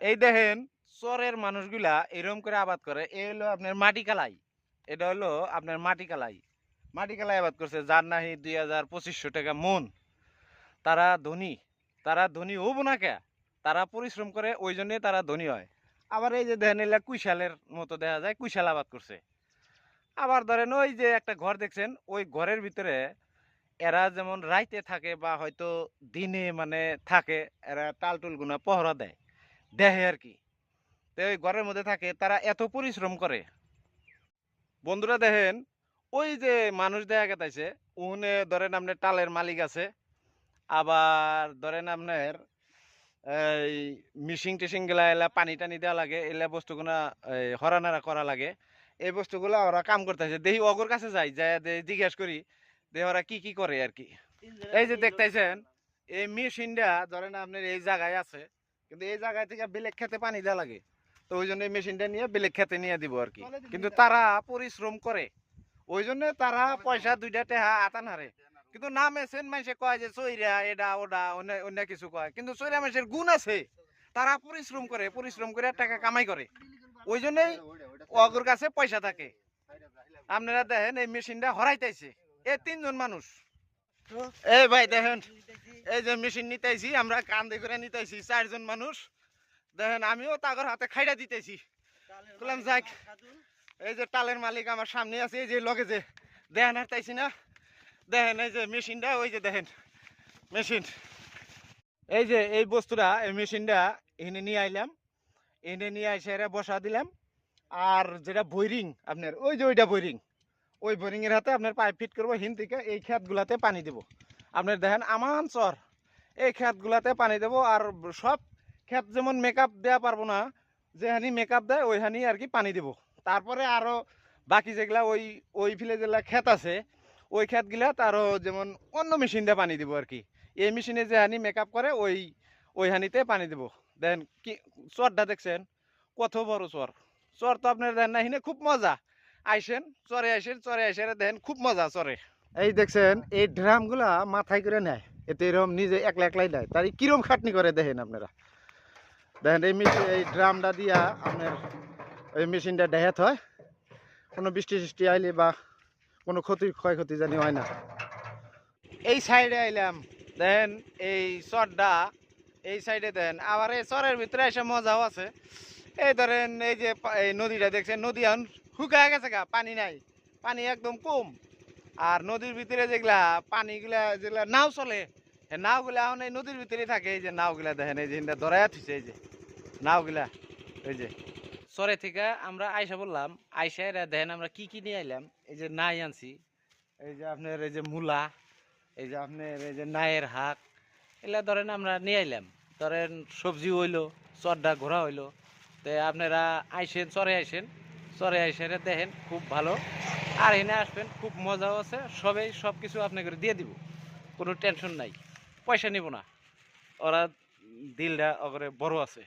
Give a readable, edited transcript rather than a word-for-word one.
এই দেখেন চরের মানুষগুলা এরকম করে আবাদ করে। এই হলো আপনার মাটি কালাই। এটা হলো আপনার মাটি কালাই। মাটি কালাই আবাদ করছে, যার নাহি ২,০০০-২৫০০ টাকা মন। তারা ধনী। তারা ধনী হবো না কে? তারা পরিশ্রম করে, ওই জন্যে তারা ধনী হয়। আবার এই যে দেখেন এগুলা কুইশালের মতো দেখা যায়, কুইশাল আবাদ করছে। আবার ধরেন ওই যে একটা ঘর দেখছেন, ওই ঘরের ভিতরে এরা যেমন রাইতে থাকে বা হয়তো দিনে মানে থাকে, এরা টালটুল গুনা পহরা দেয়, দেখে আর কি। তো ওই ঘরের মধ্যে থাকে, তারা এত পরিশ্রম করে। বন্ধুরা দেখেন, ওই যে মানুষ দেখা গেছে, উনি ধরেন আপনার টালের মালিক আছে। আবার ধরেন আপনার এই মিশিং টিশিং গুলা এলা পানি টানি দেওয়া লাগে, এলা বস্তুগুলা হরানারা করা লাগে। এই বস্তুগুলা ওরা কাম করতেছে, দেখি অগর কাছে যাই, যাই জিজ্ঞেস করি যে ওরা কি কি করে আর কি। এই যে দেখতেছেন, এই মেশিনটা ধরেন আপনার এই জায়গায় আছে, কিন্তু এই জায়গায় থেকে বেলেগ খেতে পানি দেওয়া লাগে। তো ওই জন্য এই মেশিনটা নিয়ে বেলেগ খেতে নিয়ে দিব আর কি। কিন্তু তারা পরিশ্রম করে, ওই জন্য তারা পয়সা 2টা আতান হারে। কিন্তু নাম এসেন মানুষে কয় যে চৈরা এটা ওটা অন্য অন্য কিছু কয়, কিন্তু চৈরা মানুষের গুণ আছে। তারা পরিশ্রম করে, পরিশ্রম করে টাকা কামাই করে, ওই জন্যই অগর কাছে পয়সা থাকে। আপনারা দেখেন এই মেশিনটা হরাইতেছে এই 3জন মানুষ। এই ভাই দেখেন, এই যে মেশিন নিতেছি আমরা, কান্দে করে নিতেছি 4জন মানুষ। দেখেন আমিও তাগর হাতে খাইটা দিতেছি। বললাম যাক, এই যে টালের মালিক আমার সামনে আছে, এই যে লগে যে দেখেন হারতাইছি না, দেখেন এই যে মেশিনটা, ওই যে দেখেন মেশিন, এই যে এই বস্তুটা, এই মেশিনটা এনে নিয়ে আইলাম। এনে নিয়ে এসে বসা দিলাম। আর যেটা বোরিং আপনার, ওই যে ওইটা বোরিং, ওই বোরিং এর হাতে আপনার পাইপ ফিট করবো হিন থেকে, এই ক্ষেতগুলাতে পানি দেবো। আপনার দেখেন আমান চর, এই ক্ষেতগুলাতে পানি দেবো। আর সব ক্ষেত যেমন মেকআপ দেওয়া পারবো না, যেহানি মেকআপ দেয় ওইখানি আর কি পানি দেবো। তারপরে আরও বাকি যেগুলা ওই ওই ফিলে যেগুলা ক্ষেত আছে, ওই ক্ষেতগুলা তারও যেমন অন্য মেশিন দিয়ে পানি দেবো আর কি। এই মেশিনে যেহানি মেকআপ করে ওইখানিতে পানি দেবো। দেন কি চরটা দেখছেন কত বড় চর। চর তো আপনার দেন না, হিনে খুব মজা। আইসেন চরে, আইসেন চরে, আইসেন দেখেন খুব মজা চরে। এই দেখছেন এই ড্রামগুলা মাথায় করে নেয়, এতে এরকম নিজে একলা একলাই নেয়, তার কিরম খাটনি করে দেখেন আপনারা। দেখেন এই এই ড্রামটা দিয়া আপনার এই মেশিনটা ডেহাত হয়, কোনো বৃষ্টি সৃষ্টি আইলে বা কোনো ক্ষয়ক্ষতি জানি হয় না। এই সাইডে আইলাম, দেখেন এই চরটা এই সাইডে দেন। আবার এই চরের ভিতরে এসে মজাও আছে। এই ধরেন এই যে এই নদীটা দেখছেন, নদী এখন শুকায় গেছে গা, পানি নাই, পানি একদম কম। আর নদীর ভিতরে যেগুলা পানিগুলা যেগুলা নাও চলে, নাওগুলা এখন এই নদীর ভিতরে থাকে। এই যে নাওগুলা দেখেন, এই যে ধরাইয়া থুইছে, এই যে নাওগুলা, এই যে চরে থেকে আমরা আইসা বললাম। আইসা এরা দেখেন আমরা কি কি নিয়ে আইলাম। এই যে নাই আনছি, এই যে আপনার এই যে মূলা, এই যে আপনার এই যে নায়ের হাক, এগুলা ধরেন আমরা নিয়ে আইলাম। ধরেন সবজি হইলো, চরটা ঘোরা হইলো। তো আপনারা আইসেন, চরে আইসেন, চরে আইসে দেখেন খুব ভালো। আর এখানে আসবেন, খুব মজাও আছে, সব কিছু আপনাকে দিয়ে দিব, কোনো টেনশন নাই, পয়সা নিব না। ওরা দিলটা ওরে বড় আছে।